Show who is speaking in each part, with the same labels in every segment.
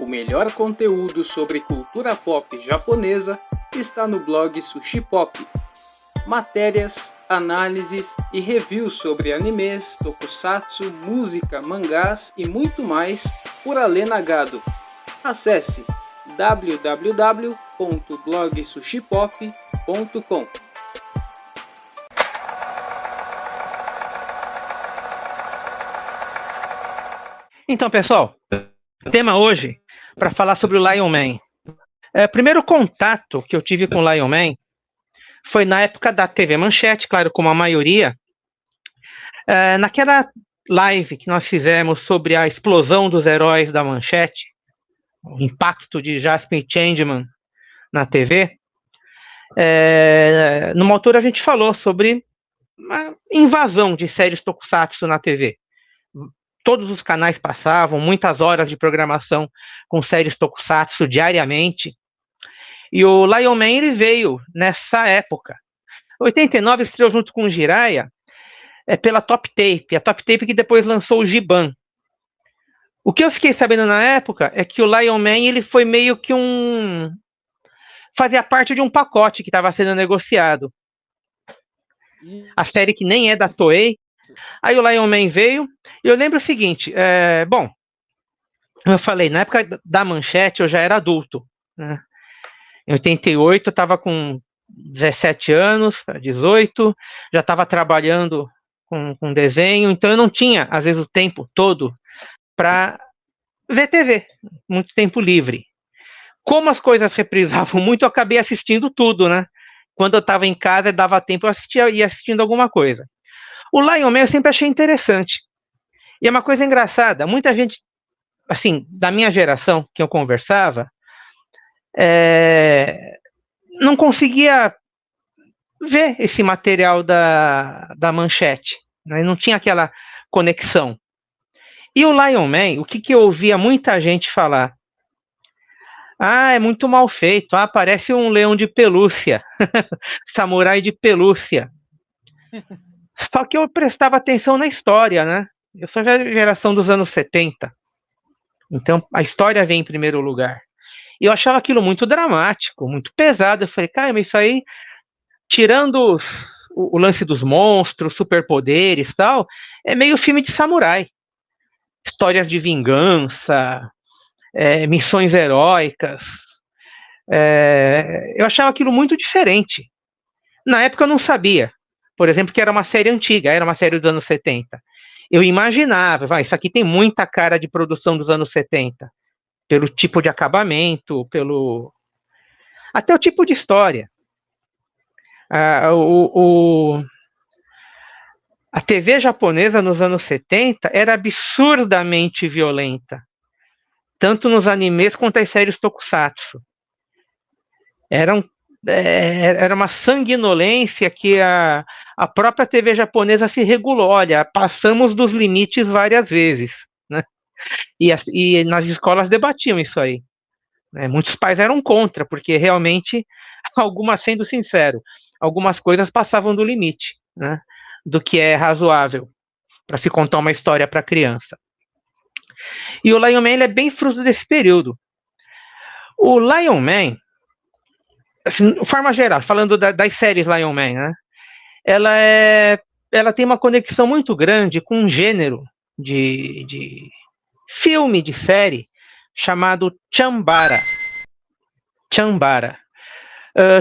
Speaker 1: O melhor conteúdo sobre cultura pop japonesa está no blog Sushi Pop. Matérias, análises e reviews sobre animes, tokusatsu, música, mangás e muito mais por Alê Nagado. Acesse www.blogsushipop.com.
Speaker 2: Então, pessoal, o tema hoje para falar sobre o Lion Man. O primeiro contato que eu tive com o Lion Man foi na época da TV Manchete, claro, como a maioria. Naquela live que nós fizemos sobre a explosão dos heróis da Manchete, o impacto de Jasper Changeman na TV, numa altura a gente falou sobre uma invasão de séries tokusatsu na TV. Todos os canais passavam, muitas horas de programação com séries tokusatsu diariamente. E o Lion Man ele veio nessa época. Em 89 estreou junto com o Jiraiya pela Top Tape. A Top Tape que depois lançou o Giban. O que eu fiquei sabendo na época é que o Lion Man ele foi meio que fazia parte de um pacote que estava sendo negociado. A série que nem é da Toei. Aí o Lion Man veio, e eu lembro o seguinte, bom, eu falei, na época da Manchete eu já era adulto, né? Em 88 eu estava com 17 anos, 18, já estava trabalhando com desenho, então eu não tinha, às vezes, o tempo todo para ver TV, muito tempo livre. Como as coisas reprisavam muito, eu acabei assistindo tudo, né? Quando eu estava em casa, dava tempo, eu ia assistindo alguma coisa. O Lion Man eu sempre achei interessante. E é uma coisa engraçada, muita gente, assim, da minha geração, que eu conversava, não conseguia ver esse material da Manchete, né? Não tinha aquela conexão. E o Lion Man, o que eu ouvia muita gente falar? Ah, é muito mal feito, parece um leão de pelúcia, samurai de pelúcia. Só que eu prestava atenção na história, né? Eu sou da geração dos anos 70. Então, a história vem em primeiro lugar. E eu achava aquilo muito dramático, muito pesado. Eu falei, cara, mas isso aí, tirando o lance dos monstros, superpoderes e tal, é meio filme de samurai. Histórias de vingança, missões heróicas. Eu achava aquilo muito diferente. Na época eu não sabia. Por exemplo, que era uma série antiga, era uma série dos anos 70. Eu imaginava, isso aqui tem muita cara de produção dos anos 70, pelo tipo de acabamento, até o tipo de história. A TV japonesa nos anos 70 era absurdamente violenta, tanto nos animes quanto as séries tokusatsu. Era uma sanguinolência que a própria TV japonesa se regulou. Olha, passamos dos limites várias vezes, né? E nas escolas debatiam isso aí, né? Muitos pais eram contra, porque realmente, sendo sincero, algumas coisas passavam do limite, né? Do que é razoável para se contar uma história para criança. E o Lion Man ele é bem fruto desse período. O Lion Man, assim, de forma geral, falando das séries Lion Man, né? Ela tem uma conexão muito grande com um gênero de filme, de série, chamado Chambara. Chambara.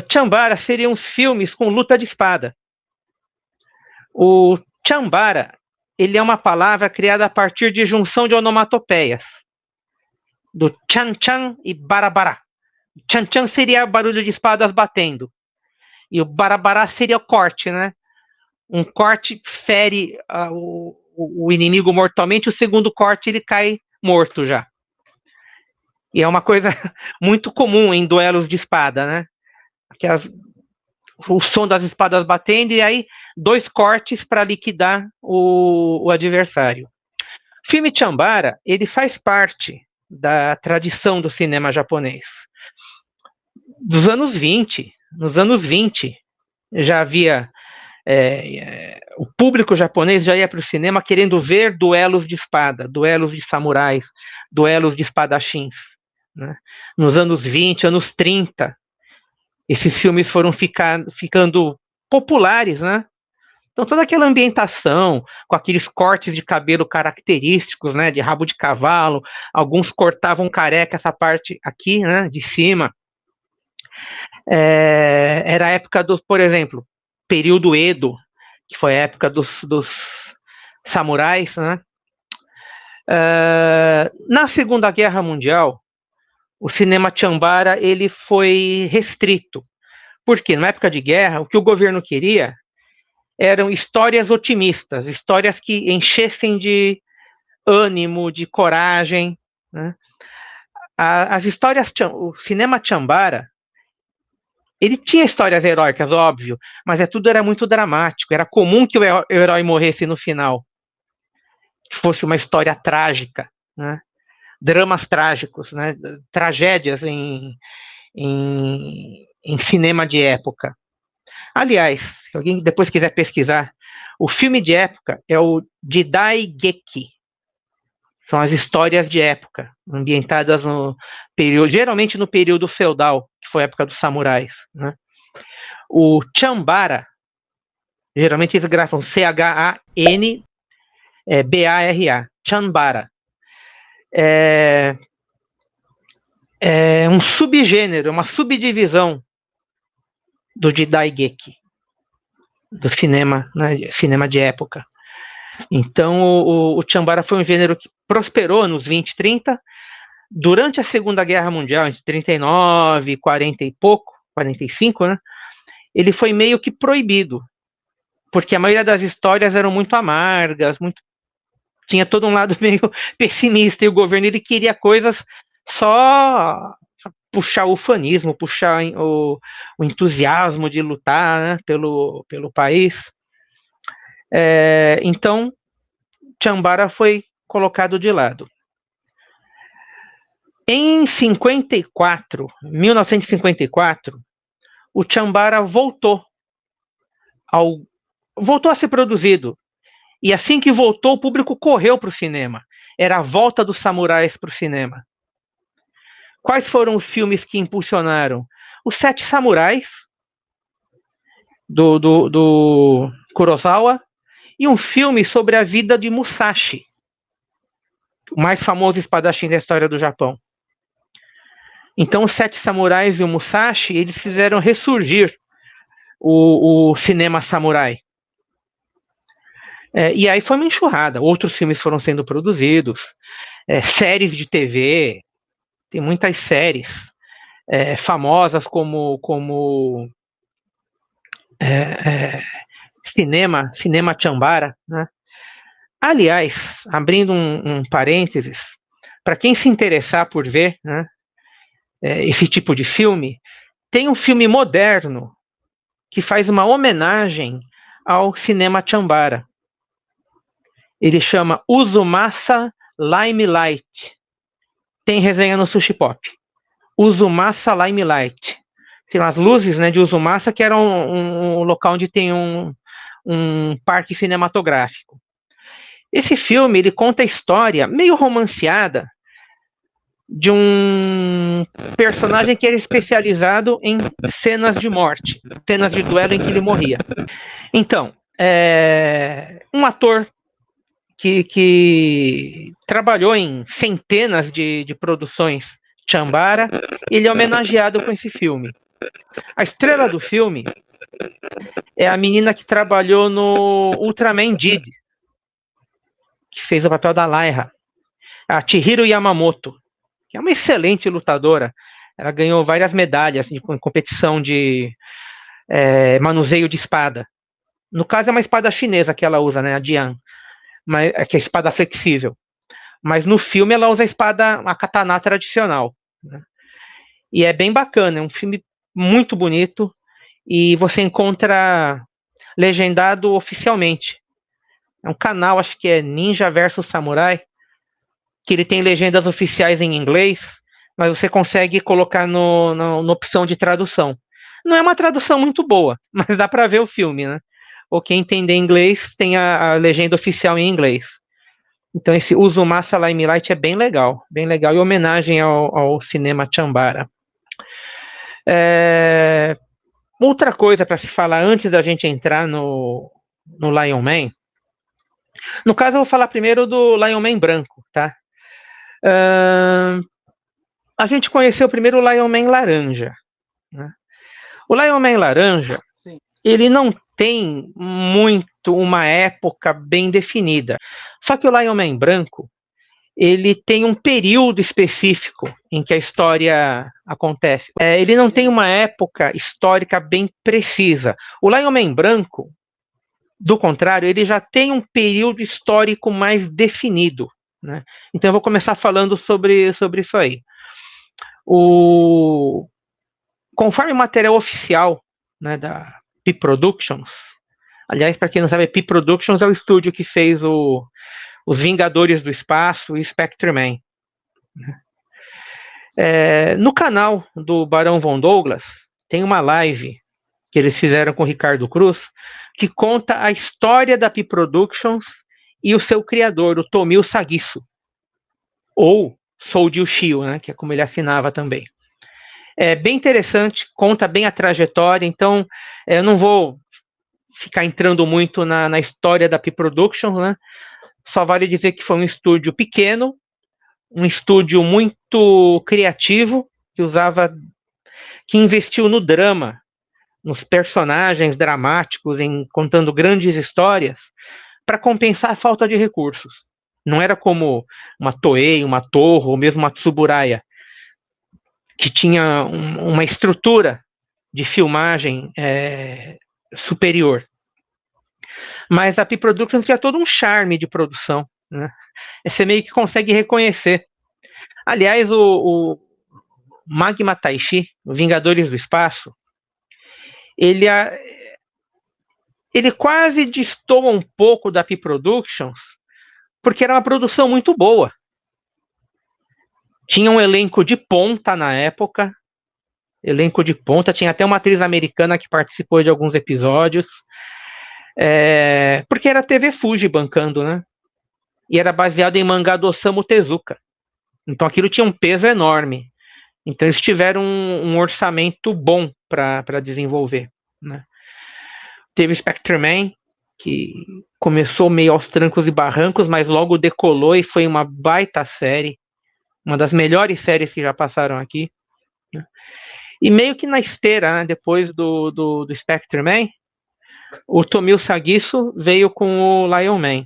Speaker 2: Chambara seriam filmes com luta de espada. O Chambara, ele é uma palavra criada a partir de junção de onomatopeias, do chan-chan e barabara. Chan-chan seria barulho de espadas batendo, e o barabara seria o corte, né? Um corte fere o inimigo mortalmente, o segundo corte ele cai morto já. E é uma coisa muito comum em duelos de espada, né? O som das espadas batendo e aí 2 cortes para liquidar o adversário. O filme Chambara, ele faz parte da tradição do cinema japonês. Dos anos 20, nos anos 20, já havia o público japonês já ia para o cinema querendo ver duelos de espada, duelos de samurais, duelos de espadachins. né? Nos anos 20, anos 30, esses filmes foram ficando populares, né? Então toda aquela ambientação, com aqueles cortes de cabelo característicos, né, de rabo de cavalo, alguns cortavam careca essa parte aqui, né, de cima. Era a época por exemplo, período Edo, que foi a época dos samurais, né? Na Segunda Guerra Mundial, o cinema Chambara ele foi restrito, porque na época de guerra, o que o governo queria eram histórias otimistas, histórias que enchessem de ânimo, de coragem, né? As histórias, o cinema Chambara, ele tinha histórias heróicas, óbvio, mas tudo era muito dramático. Era comum que o herói morresse no final, que fosse uma história trágica, né? Dramas trágicos, né? Tragédias em cinema de época. Aliás, se alguém depois quiser pesquisar, o filme de época é o Jidaigeki. São as histórias de época, ambientadas no período, geralmente no período feudal, que foi a época dos samurais, né? O Chambara, geralmente eles grafam CHANBARA, Chambara. É um subgênero, uma subdivisão do Jidaigeki, do cinema, né, cinema de época. Então o Chambara foi um gênero que prosperou nos 20, 30. Durante a Segunda Guerra Mundial, entre 39 e 40 e pouco, 45, né, ele foi meio que proibido, porque a maioria das histórias eram muito amargas, tinha todo um lado meio pessimista, e o governo ele queria coisas só puxar o ufanismo, puxar o entusiasmo de lutar, né, pelo país. Então, Chambara foi colocado de lado. Em 1954, o Chambara voltou a ser produzido. E assim que voltou, o público correu para o cinema. Era a volta dos samurais para o cinema. Quais foram os filmes que impulsionaram? Os Sete Samurais, do Kurosawa, e um filme sobre a vida de Musashi, o mais famoso espadachim da história do Japão. Então, os Sete Samurais e o Musashi, eles fizeram ressurgir o cinema samurai. E aí foi uma enxurrada. Outros filmes foram sendo produzidos, séries de TV, tem muitas séries famosas como cinema Chambara, né? Aliás, abrindo um parênteses, para quem se interessar por ver, né, esse tipo de filme, tem um filme moderno que faz uma homenagem ao cinema Chambara. Ele chama Uzumasa Limelight. Tem resenha no Sushi Pop. Uzumasa Limelight. Tem as luzes, né, de Uzumasa, que era um local onde tem um parque cinematográfico. Esse filme ele conta a história meio romanceada de um personagem que era especializado em cenas de morte, cenas de duelo em que ele morria. Então, um ator que trabalhou em centenas de produções Chambara, ele é homenageado com esse filme. A estrela do filme é a menina que trabalhou no Ultraman Did, que fez o papel da Lyra, a Chihiro Yamamoto, que é uma excelente lutadora. Ela ganhou várias medalhas em competição de manuseio de espada. No caso é uma espada chinesa que ela usa, né, a Dian, que é a espada flexível. Mas no filme ela usa a katana tradicional, né? E é bem bacana, é um filme muito bonito, e você encontra legendado oficialmente. É um canal, acho que é Ninja vs Samurai, que ele tem legendas oficiais em inglês, mas você consegue colocar na opção de tradução. Não é uma tradução muito boa, mas dá para ver o filme, né? Ou quem entender inglês tem a legenda oficial em inglês. Então esse Uzumasa Limelight é bem legal, em homenagem ao cinema Chambara. Outra coisa para se falar antes da gente entrar no Lion Man. No caso, eu vou falar primeiro do Lion Man branco, tá? A gente conheceu primeiro o Lion Man laranja, né? O Lion Man laranja, sim, ele não tem muito uma época bem definida. Só que o Lion Man branco, ele tem um período específico em que a história acontece. Ele não tem uma época histórica bem precisa. O Lion Man branco, do contrário, ele já tem um período histórico mais definido, né? Então eu vou começar falando sobre isso aí. Conforme o material oficial, né, da P Productions, aliás, para quem não sabe, P Productions é o estúdio que fez os Vingadores do Espaço e Spectre-Man. No canal do Barão Von Douglas, tem uma live que eles fizeram com o Ricardo Cruz, que conta a história da P Productions e o seu criador, o Tomio Sagiso, ou Soudi Ushio, né, que é como ele assinava também. É bem interessante, conta bem a trajetória, então eu não vou ficar entrando muito na história da P Productions, né? Só vale dizer que foi um estúdio pequeno, um estúdio muito criativo, que investiu no drama, nos personagens dramáticos, contando grandes histórias, para compensar a falta de recursos. Não era como uma Toei, uma Toho, ou mesmo uma Tsuburaya, que tinha uma estrutura de filmagem superior. Mas a P Productions tinha todo um charme de produção, né? Você meio que consegue reconhecer. Aliás, o Magma Taishi, o Vingadores do Espaço, ele quase destoa um pouco da P Productions, porque era uma produção muito boa. Tinha um elenco de ponta na época, tinha até uma atriz americana que participou de alguns episódios, porque era a TV Fuji bancando, né? E era baseado em mangá do Osamu Tezuka. Então aquilo tinha um peso enorme. Então eles tiveram um orçamento bom para desenvolver, né? Teve Spectre-Man, que começou meio aos trancos e barrancos, mas logo decolou e foi uma baita série. Uma das melhores séries que já passaram aqui, né? E meio que na esteira, né, depois do Spectre-Man, o Tomio Sagiso veio com o Lion Man.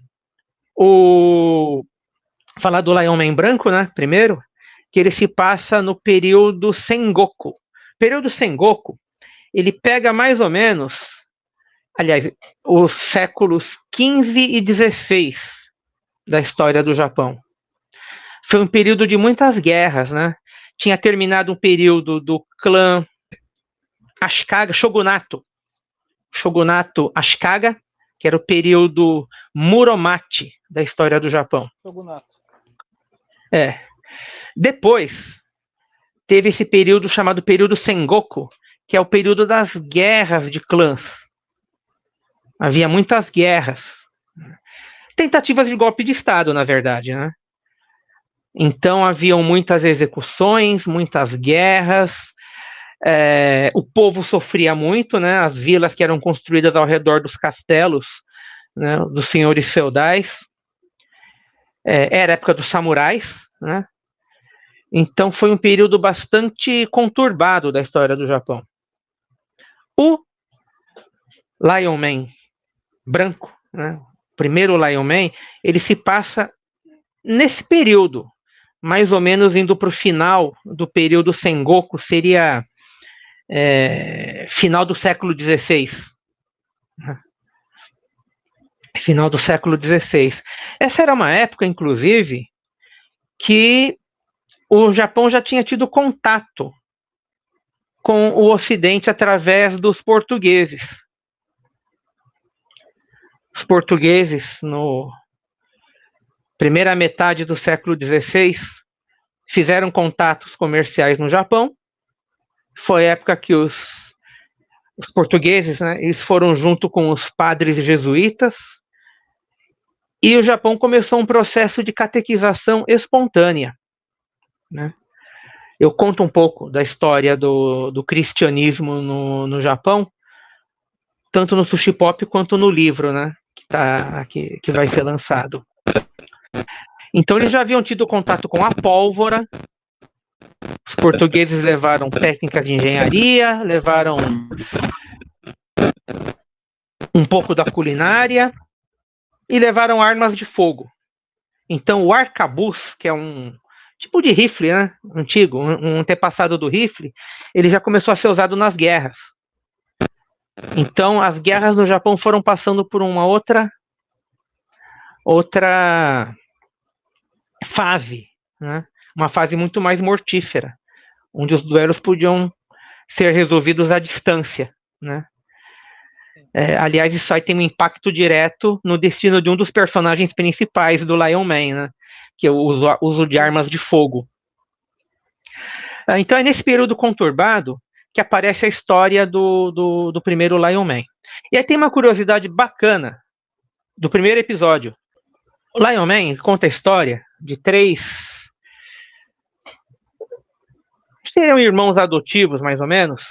Speaker 2: Falar do Lion Man branco, né, primeiro, que ele se passa no período Sengoku. O período Sengoku, ele pega mais ou menos, aliás, os séculos 15 e 16 da história do Japão. Foi um período de muitas guerras, né? Tinha terminado um período do clã Ashikaga, Shogunato Ashikaga, que era o período Muromachi da história do Japão.
Speaker 1: Shogunato.
Speaker 2: Depois, teve esse período chamado período Sengoku, que é o período das guerras de clãs. Havia muitas guerras. Tentativas de golpe de Estado, na verdade, né? Então haviam muitas execuções, muitas guerras, o povo sofria muito, né? As vilas que eram construídas ao redor dos castelos, né, dos senhores feudais, era a época dos samurais, né? Então foi um período bastante conturbado da história do Japão. O Lion Man branco, né, o primeiro Lion Man, ele se passa nesse período, mais ou menos indo para o final do período Sengoku, seria final do século XVI. Final do século XVI. Essa era uma época, inclusive, que o Japão já tinha tido contato com o Ocidente através dos portugueses. Os portugueses, no primeira metade do século XVI, fizeram contatos comerciais no Japão. Foi a época que os portugueses, né, eles foram junto com os padres jesuítas E o Japão começou um processo de catequização espontânea, né? Eu conto um pouco da história do cristianismo no Japão, tanto no Sushi Pop quanto no livro, né? Que vai ser lançado. Então eles já haviam tido contato com a pólvora. Os portugueses levaram técnicas de engenharia, levaram um pouco da culinária e levaram armas de fogo. Então o arcabuz, que é um tipo de rifle, né, antigo, um antepassado do rifle, ele já começou a ser usado nas guerras. Então as guerras no Japão foram passando por uma outra fase, né? Uma fase muito mais mortífera, onde os duelos podiam ser resolvidos à distância, né? Aliás, isso aí tem um impacto direto no destino de um dos personagens principais do Lion Man, né? Que é o uso de armas de fogo. Então é nesse período conturbado que aparece a história do primeiro Lion Man. E aí tem uma curiosidade bacana do primeiro episódio. O Lion Man conta a história de 3... seriam irmãos adotivos, mais ou menos,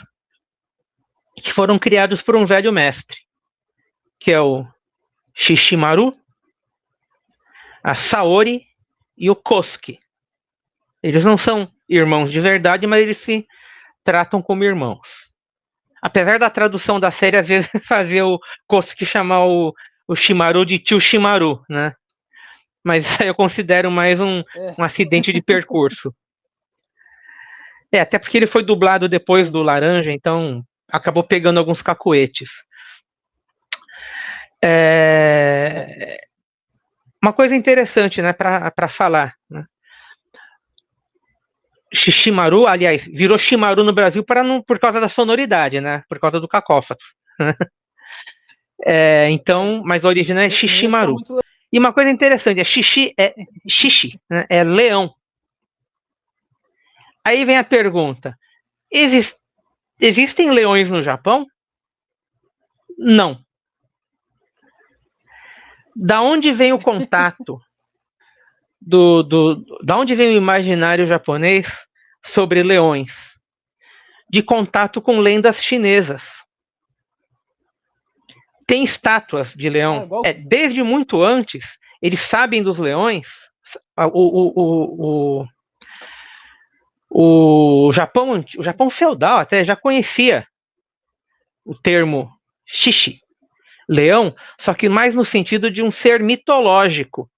Speaker 2: que foram criados por um velho mestre, que é o Shishimaru, a Saori e o Kosuke. Eles não são irmãos de verdade, mas eles se tratam como irmãos. Apesar da tradução da série, às vezes, fazer o Kosuke chamar o Shimaru de tio Shimaru, né? Mas isso aí eu considero mais um acidente de percurso. Até porque ele foi dublado depois do Laranja, então acabou pegando alguns cacoetes. Uma coisa interessante, né, para falar, né? Shishimaru, aliás, virou Shimaru no Brasil por causa da sonoridade, né? Por causa do cacófato. Então, mas a origem é Shishimaru. E uma coisa interessante, xixi, né? É leão. Aí vem a pergunta: existem leões no Japão? Não. Da onde vem o contato da onde vem o imaginário japonês sobre leões? De contato com lendas chinesas. Tem estátuas de leão. Desde muito antes, eles sabem dos leões. O Japão feudal até já conhecia o termo shishi, leão, só que mais no sentido de um ser mitológico,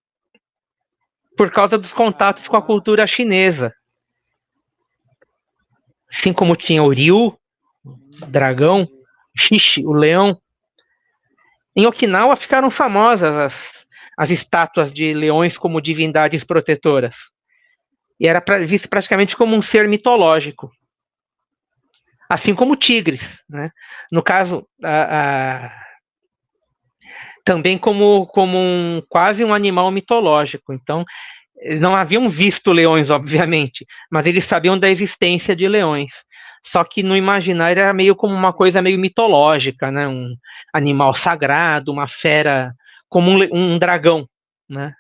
Speaker 2: por causa dos contatos com a cultura chinesa. Assim como tinha o Ryu, dragão, Shishi, o leão. Em Okinawa ficaram famosas as estátuas de leões como divindades protetoras. E era visto praticamente como um ser mitológico. Assim como tigres, né? No caso, também como quase um animal mitológico. Então, eles não haviam visto leões, obviamente, mas eles sabiam da existência de leões. Só que no imaginário era meio como uma coisa meio mitológica, né? Um animal sagrado, uma fera, como um dragão, né?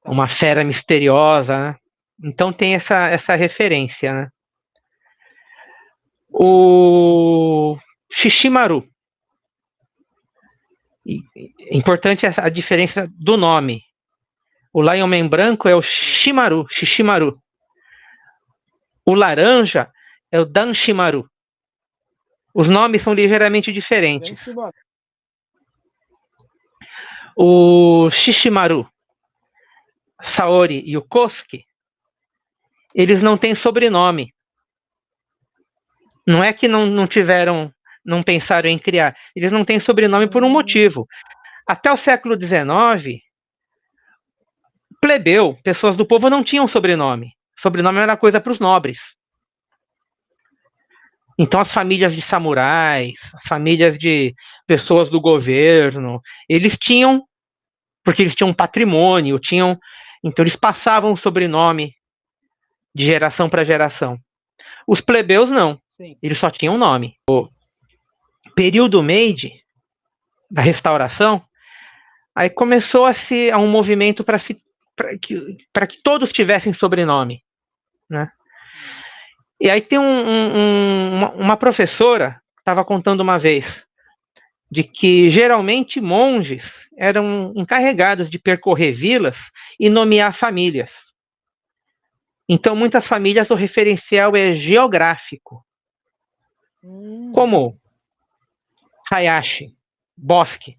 Speaker 2: Uma fera misteriosa, né? Então tem essa referência, né? O Shishimaru. Importante a diferença do nome. O Lion Man branco é o Shishimaru. O laranja é o Danshimaru. Os nomes são ligeiramente diferentes. O Shishimaru, Saori e o Kosuke, eles não têm sobrenome. Não é que não pensaram em criar. Eles não têm sobrenome por um motivo. Até o século XIX, plebeu, pessoas do povo não tinham sobrenome. Sobrenome era coisa para os nobres. Então as famílias de samurais, as famílias de pessoas do governo, eles tinham, porque eles tinham um patrimônio, então eles passavam o sobrenome de geração para geração. Os plebeus não. Sim. Eles só tinham um nome. O período Meiji, da restauração, Aí começou a um movimento para que todos tivessem sobrenome, né? E aí tem uma professora que estava contando uma vez de que geralmente monges eram encarregados de percorrer vilas e nomear famílias. Então, muitas famílias o referencial é geográfico, como Hayashi, bosque.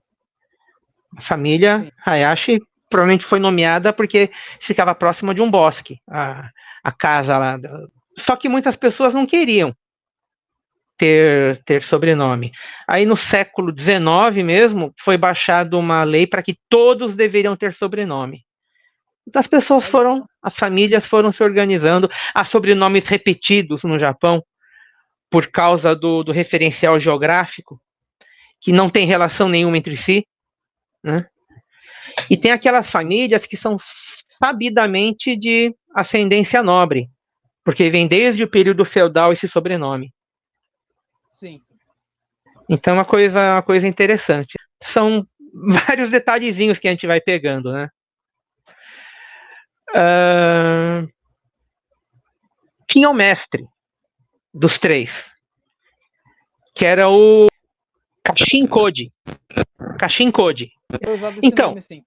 Speaker 2: A família Sim. Hayashi provavelmente foi nomeada porque ficava próxima de um bosque, a casa lá. Só que muitas pessoas não queriam ter sobrenome. Aí no século XIX mesmo, foi baixada uma lei para que todos deveriam ter sobrenome. Então as famílias foram se organizando, há sobrenomes repetidos no Japão, por causa do referencial geográfico, que não tem relação nenhuma entre si, né? E tem aquelas famílias que são sabidamente de ascendência nobre, porque vem desde o período feudal esse sobrenome.
Speaker 1: Sim.
Speaker 2: Então é uma coisa interessante. São vários detalhezinhos que a gente vai pegando, né? Tinha o mestre dos três, que era o Kashin Koji. Kashin Koji. Então, nome, sim.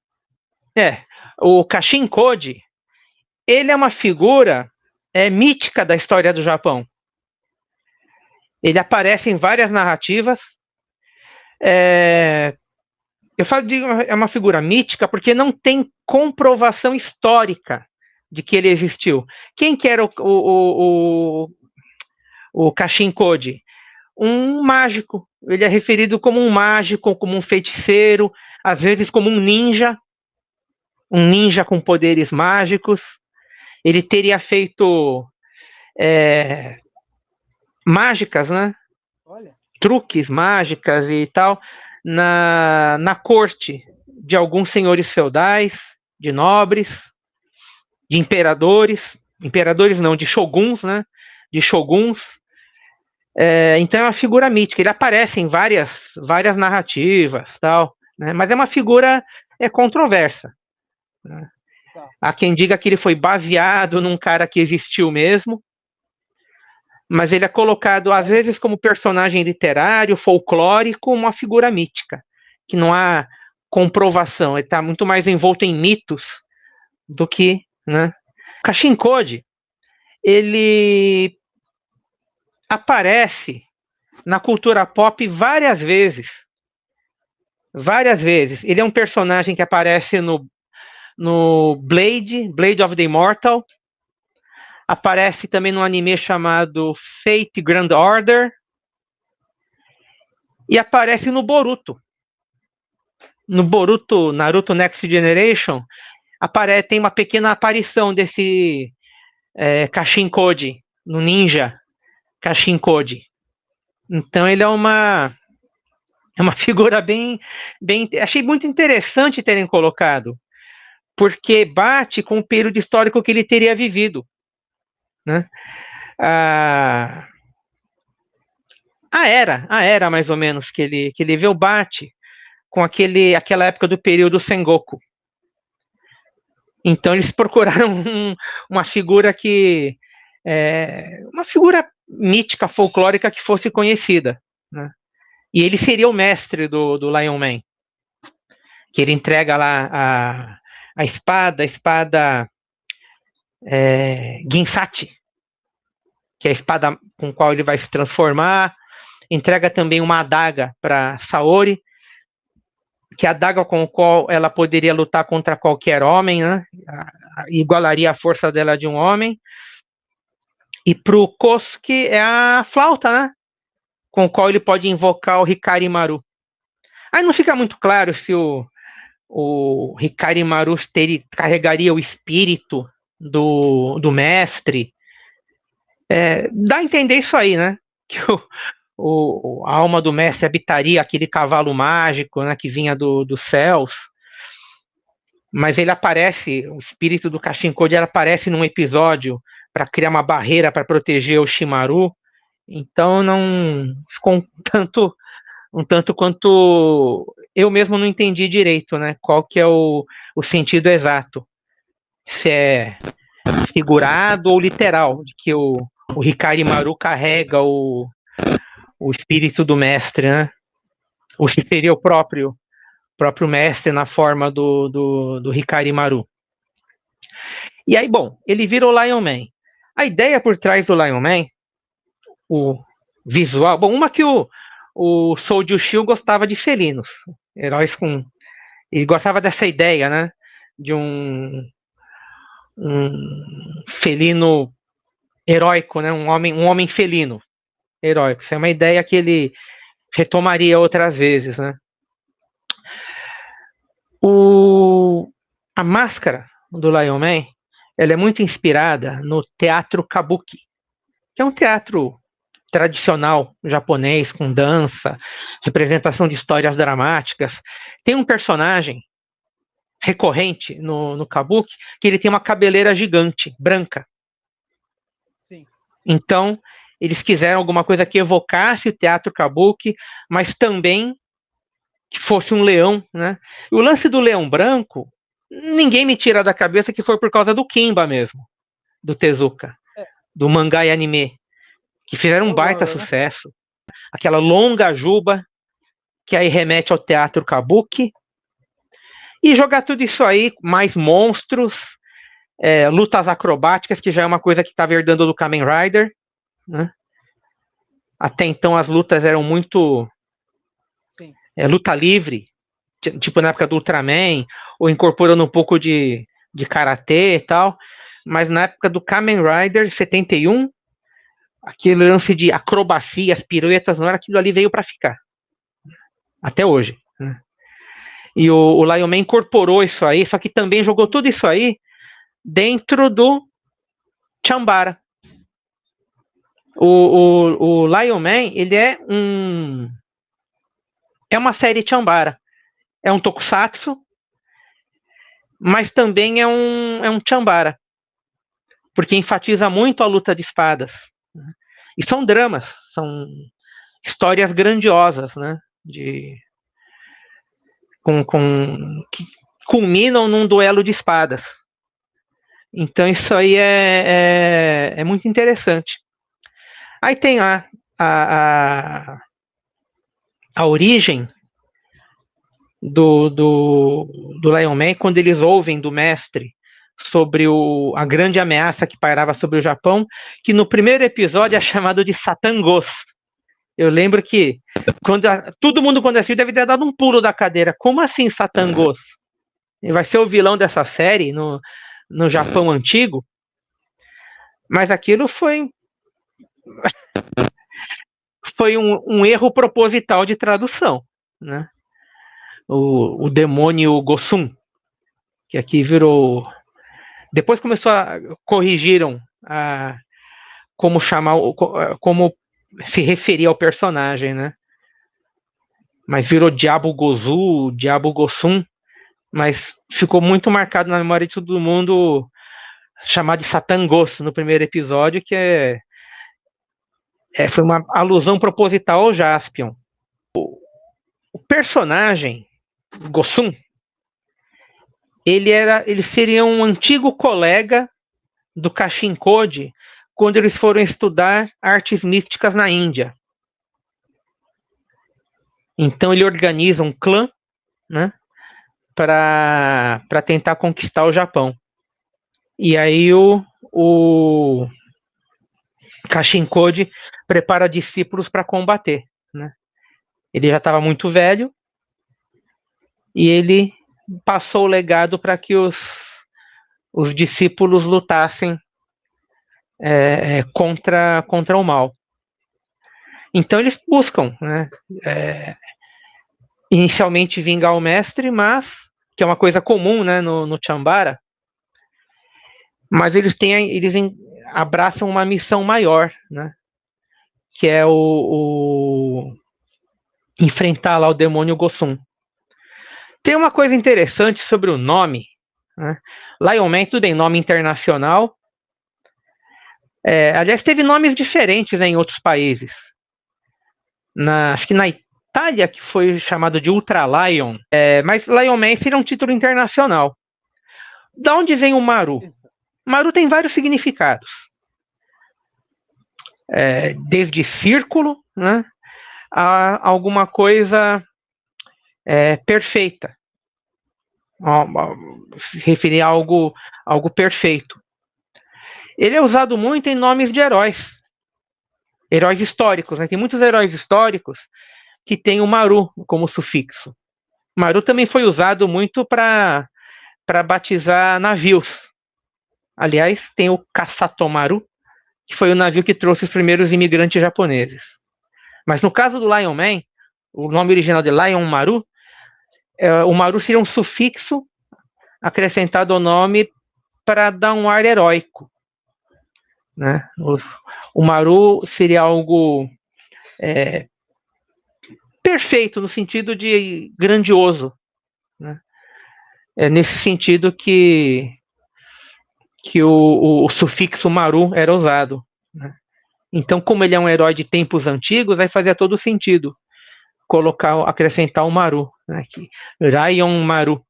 Speaker 2: O Kashin Koji, ele é uma figura mítica da história do Japão. Ele aparece em várias narrativas. Eu falo de uma figura mítica porque não tem comprovação histórica de que ele existiu. Quem que era o Kashin Koji? Um mágico. Ele é referido como um mágico, como um feiticeiro, às vezes como um ninja com poderes mágicos. Ele teria feito mágicas, né? Olha. Truques, mágicas e tal, na corte de alguns senhores feudais, de nobres, de imperadores não, de shoguns, né? De shoguns. Então é uma figura mítica. Ele aparece em várias narrativas, tal, né? Mas é uma figura controversa. Né? Tá. Há quem diga que ele foi baseado num cara que existiu mesmo, mas ele é colocado, às vezes, como personagem literário, folclórico, uma figura mítica, que não há comprovação, ele está muito mais envolto em mitos do que, né? O Kashin Koji, ele aparece na cultura pop várias vezes. Várias vezes. Ele é um personagem que aparece no Blade of the Immortal. Aparece também num anime chamado Fate Grand Order. E aparece no Boruto. No Boruto, Naruto Next Generation, tem uma pequena aparição desse Kashin Koji, no ninja Kashin Koji. Então ele é uma figura bem... Achei muito interessante terem colocado, porque bate com o período histórico que ele teria vivido. Né? A era mais ou menos que ele vê o bate com aquela época do período Sengoku. Então eles procuraram uma figura uma figura mítica, folclórica que fosse conhecida, né? E ele seria o mestre do Lion Man, que ele entrega lá a espada Ginsati, que é a espada com a qual ele vai se transformar. Entrega também uma adaga para Saori, que é a adaga com a qual ela poderia lutar contra qualquer homem, né? Igualaria a força dela de um homem. E pro Kosuke é a flauta, né? Com a qual ele pode invocar o Hikarimaru. Aí não fica muito claro se o Hikarimaru carregaria o espírito do mestre. Dá a entender isso aí, né? Que a alma do mestre habitaria aquele cavalo mágico, né, que vinha dos céus. Mas ele aparece, o espírito do Kashin Koji aparece num episódio para criar uma barreira para proteger o Shimaru. Então não ficou um tanto quanto eu mesmo não entendi direito, né? Qual que é o sentido exato. Se é figurado ou literal, de que o Hikarimaru carrega o espírito do mestre, né? Ou se seria o próprio mestre na forma do Hikarimaru. E aí, bom, ele vira o Lion Man. A ideia por trás do Lion Man, o visual, bom, uma que o Soul Jushio gostava de felinos, heróis com... Ele gostava dessa ideia, né? De um felino heróico, né? Um homem felino heróico. Isso é uma ideia que ele retomaria outras vezes, né? A máscara do Lion Man, ela é muito inspirada no teatro kabuki, que é um teatro tradicional japonês, com dança, representação de histórias dramáticas. Tem um personagem recorrente no kabuki, que ele tem uma cabeleira gigante, branca.
Speaker 1: Sim.
Speaker 2: Então, eles quiseram alguma coisa que evocasse o teatro kabuki, mas também que fosse um leão, né? E o lance do leão branco, ninguém me tira da cabeça que foi por causa do Kimba mesmo, do Tezuka, do mangá e anime, que fizeram um baita sucesso. Aquela longa juba, que aí remete ao teatro kabuki, e jogar tudo isso aí, mais monstros, lutas acrobáticas, que já é uma coisa que estava herdando do Kamen Rider, né? Até então as lutas eram muito luta livre, tipo na época do Ultraman, ou incorporando um pouco de karatê e tal, mas na época do Kamen Rider 71, aquele lance de acrobacias, piruetas, não era aquilo ali, veio para ficar. Até hoje, né? E o Lion Man incorporou isso aí, só que também jogou tudo isso aí dentro do Chambara. O Lion Man, ele é uma série Chambara. É um tokusatsu, mas também é um Chambara, porque enfatiza muito a luta de espadas. E são dramas, são histórias grandiosas, né? Que culminam num duelo de espadas. Então isso aí é muito interessante. Aí tem a origem do Lion Man, quando eles ouvem do mestre sobre a grande ameaça que pairava sobre o Japão, que no primeiro episódio é chamado de Satan Ghost. Eu lembro que todo mundo quando assistiu deve ter dado um pulo da cadeira. Como assim Satan Ghost? Ele vai ser o vilão dessa série no Japão antigo? Mas aquilo foi um erro proposital de tradução, né? O demônio Gosum, que aqui virou... Depois corrigiram como se referir ao personagem, né? Mas virou Diabo Gozu, Diabo Gosum, mas ficou muito marcado na memória de todo mundo chamar de Satan Ghost no primeiro episódio, que foi uma alusão proposital ao Jaspion. O personagem Gosum, ele seria um antigo colega do Kashin Code quando eles foram estudar artes místicas na Índia. Então ele organiza um clã, né, para tentar conquistar o Japão. E aí o Kashin Code prepara discípulos para combater, né? Ele já estava muito velho e ele passou o legado para que os discípulos lutassem contra o mal. Então eles buscam, né, inicialmente vingar o mestre, mas que é uma coisa comum, né, no Chambara, mas eles abraçam uma missão maior, né, que é o enfrentar lá o demônio Gosum. Tem uma coisa interessante sobre o nome, né? Lion Man, tudo em nome internacional. Aliás, teve nomes diferentes, né, em outros países. Acho que batalha que foi chamado de Ultra Lion, mas Lion Man seria um título internacional. Da onde vem o Maru? Maru tem vários significados. Desde círculo, né, a alguma coisa perfeita. Se referir a algo perfeito. Ele é usado muito em nomes de heróis. Heróis históricos, né? Tem muitos heróis históricos que têm o Maru como sufixo. Maru também foi usado muito para batizar navios. Aliás, tem o Kasatomaru, que foi o navio que trouxe os primeiros imigrantes japoneses. Mas no caso do Lion Man, o nome original de Lion Maru, o Maru seria um sufixo acrescentado ao nome para dar um ar heróico. Né? O Maru seria algo perfeito, no sentido de grandioso. Né? É nesse sentido que o sufixo Maru era usado. Né? Então, como ele é um herói de tempos antigos, aí fazia todo sentido acrescentar o Maru. Né? Raion Maru.